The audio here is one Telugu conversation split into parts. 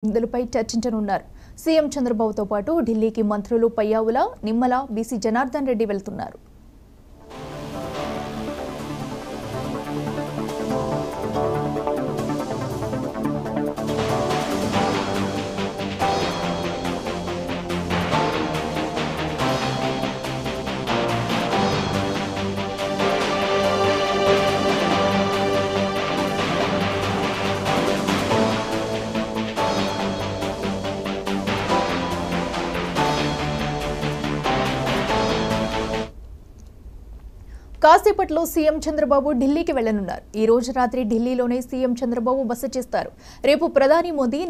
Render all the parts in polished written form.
నిధులపై చర్చించనున్నారు. సీఎం చంద్రబాబుతో పాటు ఢిల్లీకి మంత్రులు పయ్యావుల, నిమ్మల, బీసీ జనార్దన్ రెడ్డి వెళ్తున్నారు. కాసేపట్లో సీఎం చంద్రబాబు ఢిల్లీకి వెళ్లనున్నారు. ఈ రోజు రాత్రి ఢిల్లీలోనే సీఎం చంద్రబాబు బస చేస్తారు. రేపు ప్రధాని మోదీ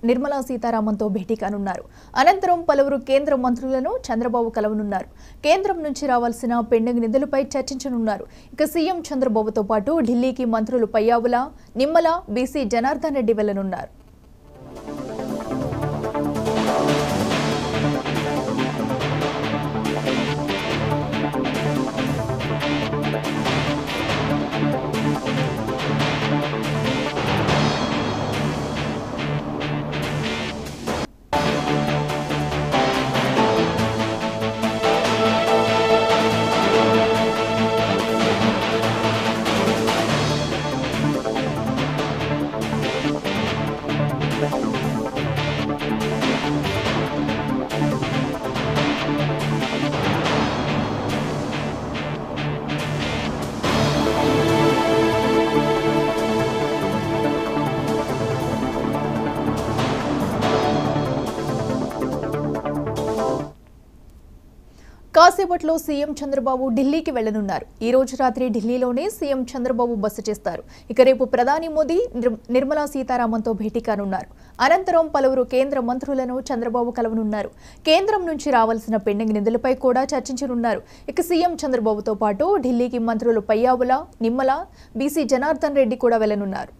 నిర్మలా సీతారామన్తో భేటీ కానున్నారు. అనంతరం పలువురు కేంద్ర మంత్రులను చంద్రబాబు కలవనున్నారు. కేంద్రం నుంచి రావాల్సిన పెండింగ్ నిధులపై చర్చించనున్నారు. ఇక సీఎం చంద్రబాబుతో పాటు ఢిల్లీకి మంత్రులు పయ్యావుల, నిమ్మల, బీసీ జనార్దన్ రెడ్డి వెళ్లనున్నారు. కాసేపట్లో సీఎం చంద్రబాబు ఢిల్లీకి వెళ్లనున్నారు. ఈ రోజు రాత్రి ఢిల్లీలోనే సీఎం చంద్రబాబు బస చేస్తారు. ఇక రేపు ప్రధాని మోదీ నిర్మలా సీతారామన్తో భేటీ కానున్నారు. అనంతరం పలువురు కేంద్ర మంత్రులను చంద్రబాబు కలవనున్నారు. కేంద్రం నుంచి రావాల్సిన పెండింగ్ నిధులపై కూడా చర్చించనున్నారు. ఇక సీఎం చంద్రబాబుతో పాటు ఢిల్లీకి మంత్రులు పయ్యావుల, నిమ్మల, బీసీ జనార్దన్ రెడ్డి కూడా వెళ్లనున్నారు.